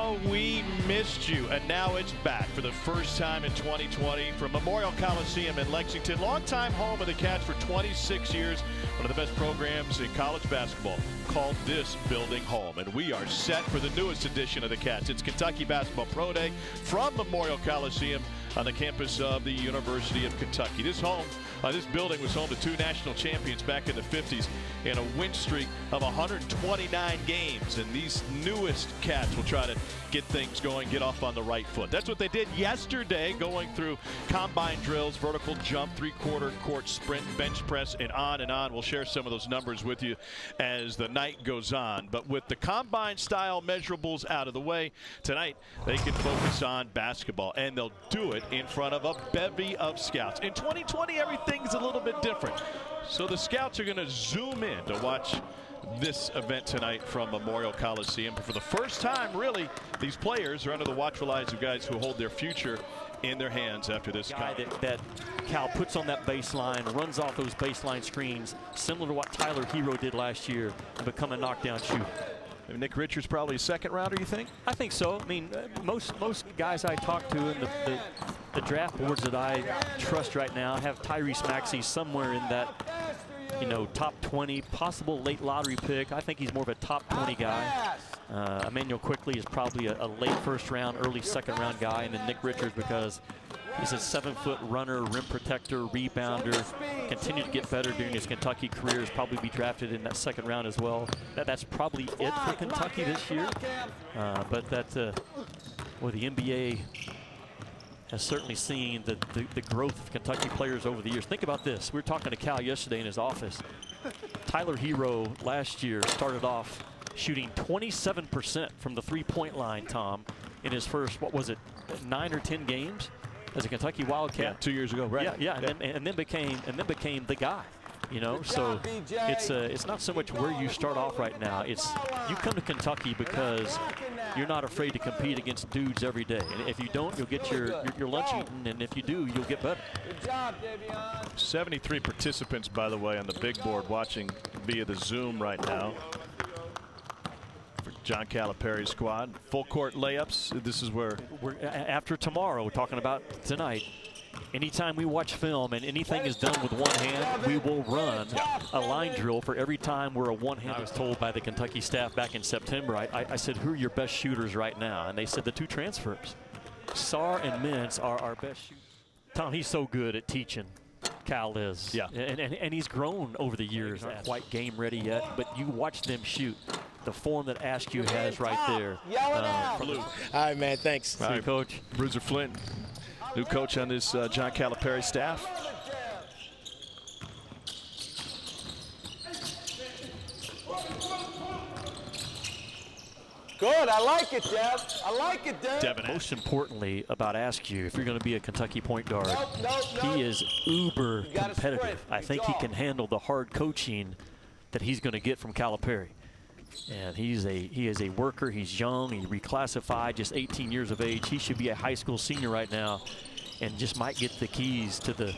Oh, we missed you, and now it's back for the first time in 2020 from Memorial Coliseum in Lexington. Longtime home of the Cats for 26 years. One of the best programs in college basketball called this building home. And we are set for the newest edition of the Cats. It's Kentucky Basketball Pro Day from Memorial Coliseum on the campus of the University of Kentucky. This building was home to two national champions back in the 50s and a win streak of 129 games. And these newest Cats will try to get things going, get off on the right foot. That's what they did yesterday, going through combine drills, vertical jump, three-quarter court sprint, bench press, and on and on. We'll share some of those numbers with you as the night goes on. But with the combine-style measurables out of the way, tonight they can focus on basketball, and they'll do it in front of a bevy of scouts. In 2020, everything's a little bit different. So the scouts are going to zoom in to watch this event tonight from Memorial Coliseum. But for the first time, really, these players are under the watchful eyes of guys who hold their future in their hands after this guy that Cal puts on that baseline, runs off those baseline screens, similar to what Tyler Hero did last year, and become a knockdown shooter. Nick Richards probably a second rounder, you think? I think so. I mean, most guys I talk to in the draft boards that I trust right now have Tyrese Maxey somewhere in that, top 20, possible late lottery pick. I think he's more of a top 20 guy. Emmanuel Quickly is probably a late first round, early second round guy, and then Nick Richards because he's a 7-foot runner, rim protector, rebounder, continued to get better during his Kentucky career, has probably be drafted in that second round as well. That's probably it for Kentucky this year. But the NBA has certainly seen the growth of Kentucky players over the years. Think about this. We were talking to Cal yesterday in his office. Tyler Hero last year started off shooting 27% from the three-point line, Tom, in his first, 9 or 10 games as a Kentucky Wildcat. Yeah, 2 years ago, right? Yeah. And then became the guy. So it's not so much where you start off right now. It's you come to Kentucky because you're not afraid to compete against dudes every day. And if you don't, you'll get your lunch eaten, and if you do, you'll get better. Good job, Davion. 73 participants, by the way, on the big board watching via the Zoom right now. For John Calipari's squad, full court layups. This is where we're after tomorrow. We're talking about tonight. Anytime we watch film and anything is done with one hand, we will run a line drill for every time we're a one-hand. I was told by the Kentucky staff back in September, I said, who are your best shooters right now? And they said the two transfers. Sarr and Mintz are our best shooters. Tom, he's so good at teaching. Cal is. Yeah. And he's grown over the years. Not quite game ready yet, but you watch them shoot. The form that Askew has right there. Blue. All right, man, thanks. All right, Coach. Bruiser Flint, new coach on this John Calipari staff. Good, I like it, Dev. I like it, Dev. Devin. Most importantly about Askew, if you're going to be a Kentucky point guard, he is uber competitive. I think he can handle the hard coaching that he's going to get from Calipari. And he is a worker. He's young. He reclassified, just 18 years of age. He should be a high school senior right now, and just might get the keys to the.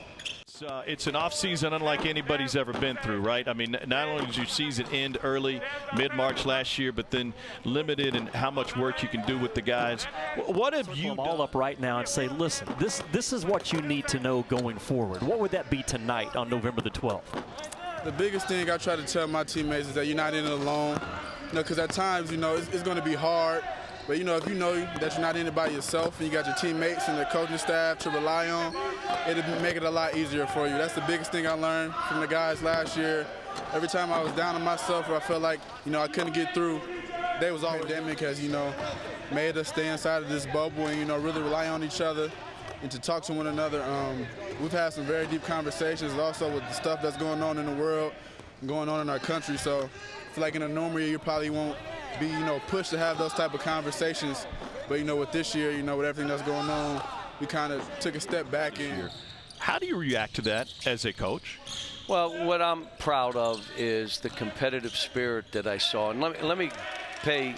It's an off-season unlike anybody's ever been through, right? I mean, not only does your season end early, mid-March last year, but then limited in how much work you can do with the guys. What have you done? All up right now and say, listen, this is what you need to know going forward. What would that be tonight on November the 12th? The biggest thing I try to tell my teammates is that you're not in it alone. Because at times, it's going to be hard. But, if you know that you're not in it by yourself and you got your teammates and the coaching staff to rely on, it'll make it a lot easier for you. That's the biggest thing I learned from the guys last year. Every time I was down on myself or I felt like, I couldn't get through, they was all pandemic has, made us stay inside of this bubble and, really rely on each other and to talk to one another. We've had some very deep conversations also with the stuff that's going on in the world, going on in our country. So I feel like in a normal year, you probably won't be, pushed to have those type of conversations. But, with this year, with everything that's going on, we kind of took a step back in. How do you react to that as a coach? Well, what I'm proud of is the competitive spirit that I saw. And let me pay,